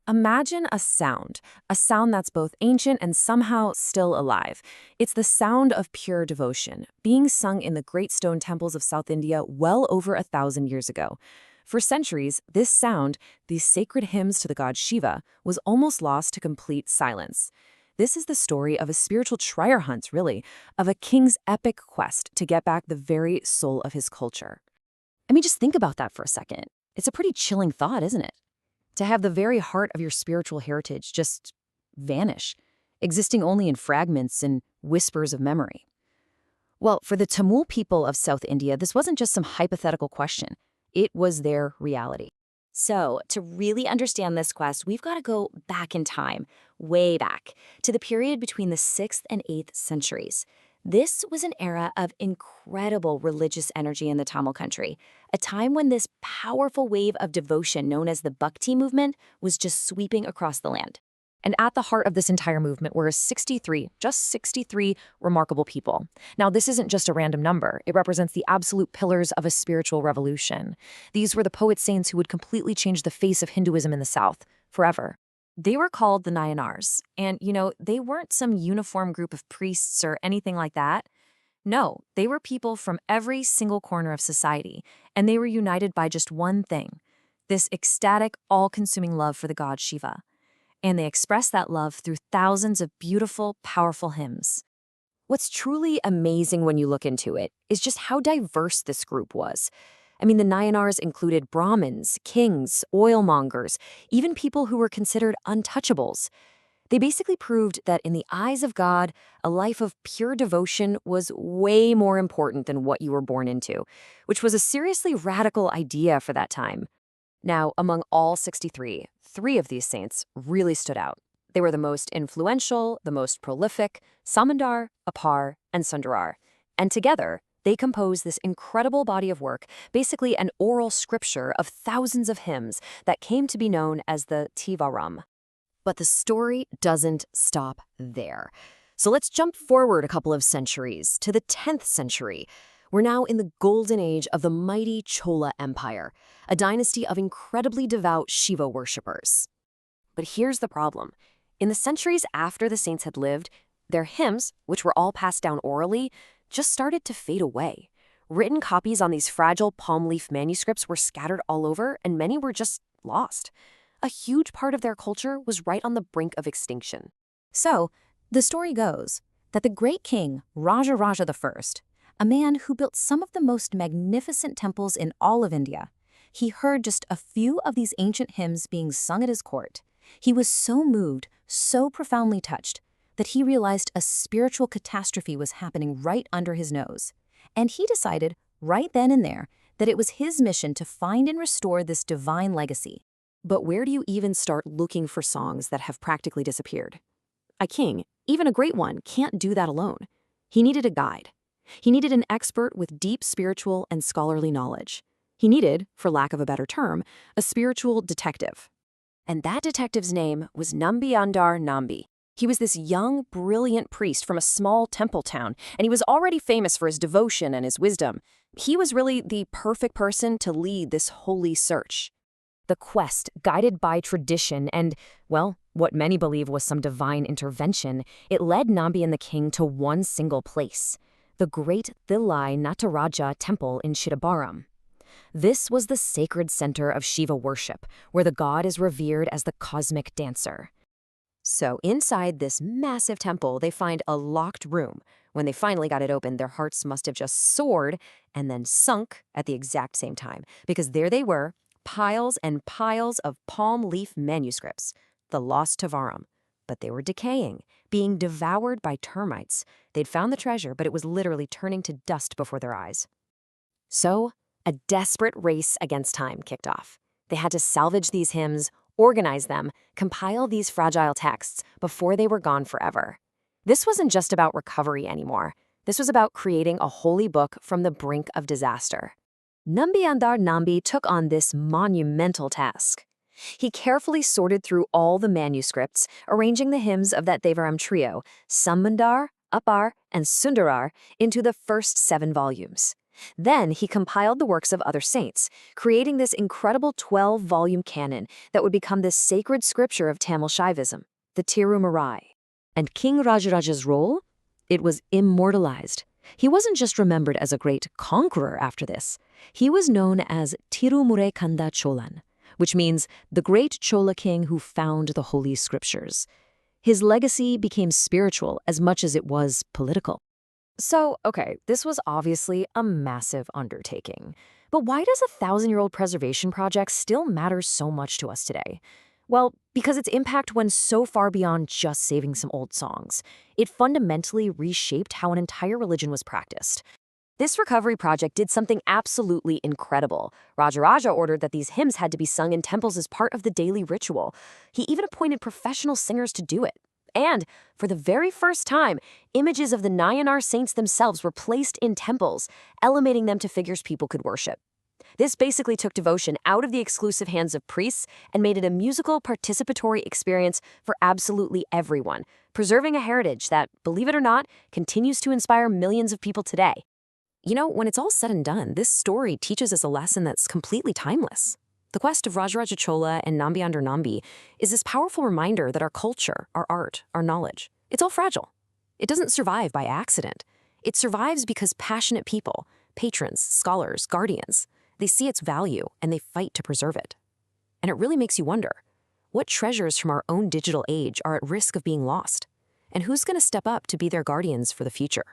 Imagine a sound that's both ancient and somehow still alive. It's the sound of pure devotion, being sung in the great stone temples of South India well over 1,000 years ago. For centuries, this sound, these sacred hymns to the god Shiva, was almost lost to complete silence. This is the story of a spiritual treasure hunt, really, of a king's epic quest to get back the very soul of his culture. I mean, just think about that for a second. It's a pretty chilling thought, isn't it? To have the very heart of your spiritual heritage just vanish, existing only in fragments and whispers of memory. Well, for the Tamil people of South India, this wasn't just some hypothetical question. It was their reality. So, to really understand this quest, we've got to go back in time, way back, to the period between the 6th and 8th centuries. This was an era of incredible religious energy in the Tamil country, a time when this powerful wave of devotion known as the Bhakti movement was just sweeping across the land. And at the heart of this entire movement were just 63 remarkable people. Now, this isn't just a random number. It represents the absolute pillars of a spiritual revolution. These were the poet saints who would completely change the face of Hinduism in the South, forever. They were called the Nayanmars, and, they weren't some uniform group of priests or anything like that. No, they were people from every single corner of society, and they were united by just one thing, this ecstatic, all-consuming love for the god Shiva. And they expressed that love through thousands of beautiful, powerful hymns. What's truly amazing when you look into it is just how diverse this group was. I mean, the Nayanars included Brahmins, kings, oilmongers, even people who were considered untouchables. They basically proved that in the eyes of God, a life of pure devotion was way more important than what you were born into, which was a seriously radical idea for that time. Now, among all 63, 3 of these saints really stood out. They were the most influential, the most prolific, Sambandar, Appar, and Sundarar. And together, they compose this incredible body of work, basically an oral scripture of thousands of hymns that came to be known as the Thevaram. But the story doesn't stop there. So let's jump forward a couple of centuries to the 10th century. We're now in the golden age of the mighty Chola Empire, a dynasty of incredibly devout Shiva worshippers. But here's the problem. In the centuries after the saints had lived, their hymns, which were all passed down orally, just started to fade away. Written copies on these fragile palm leaf manuscripts were scattered all over, and many were just lost. A huge part of their culture was right on the brink of extinction. So, the story goes that the great king Raja I, a man who built some of the most magnificent temples in all of India, he heard just a few of these ancient hymns being sung at his court. He was so moved, so profoundly touched, that he realized a spiritual catastrophe was happening right under his nose. And he decided, right then and there, that it was his mission to find and restore this divine legacy. But where do you even start looking for songs that have practically disappeared? A king, even a great one, can't do that alone. He needed a guide. He needed an expert with deep spiritual and scholarly knowledge. He needed, for lack of a better term, a spiritual detective. And that detective's name was Nambiandar Nambi. He was this young, brilliant priest from a small temple town, and he was already famous for his devotion and his wisdom. He was really the perfect person to lead this holy search. The quest, guided by tradition and, well, what many believe was some divine intervention, it led Nambi and the king to one single place, the great Thillai Nataraja temple in Chidambaram. This was the sacred center of Shiva worship, where the god is revered as the cosmic dancer. So inside this massive temple, they find a locked room. When they finally got it open, their hearts must have just soared and then sunk at the exact same time, because there they were, piles and piles of palm leaf manuscripts, the lost Thevaram. But they were decaying, being devoured by termites. They'd found the treasure, but it was literally turning to dust before their eyes. So, a desperate race against time kicked off. They had to salvage these hymns, organize them, compile these fragile texts before they were gone forever. This wasn't just about recovery anymore. This was about creating a holy book from the brink of disaster. Nambiandar Nambi took on this monumental task. He carefully sorted through all the manuscripts, arranging the hymns of that Devaram trio, Sambandar, Appar, and Sundarar, into the first 7 volumes. Then he compiled the works of other saints, creating this incredible 12-volume canon that would become this sacred scripture of Tamil Shaivism, the Tirumurai. And King Rajaraja's role? It was immortalized. He wasn't just remembered as a great conqueror after this. He was known as Tirumurai Kanda Cholan, which means the great Chola king who found the Holy Scriptures. His legacy became spiritual as much as it was political. So, okay, this was obviously a massive undertaking. But why does a 1,000-year-old preservation project still matter so much to us today? Well, because its impact went so far beyond just saving some old songs. It fundamentally reshaped how an entire religion was practiced. This recovery project did something absolutely incredible. Rajaraja ordered that these hymns had to be sung in temples as part of the daily ritual. He even appointed professional singers to do it. And, for the very first time, images of the Nayanmar saints themselves were placed in temples, elevating them to figures people could worship. This basically took devotion out of the exclusive hands of priests and made it a musical, participatory experience for absolutely everyone, preserving a heritage that, believe it or not, continues to inspire millions of people today. You know, when it's all said and done, this story teaches us a lesson that's completely timeless. The quest of Rajaraja Chola and Nambi under Nambi is this powerful reminder that our culture, our art, our knowledge, it's all fragile. It doesn't survive by accident. It survives because passionate people, patrons, scholars, guardians, they see its value and they fight to preserve it. And it really makes you wonder, what treasures from our own digital age are at risk of being lost? And who's going to step up to be their guardians for the future?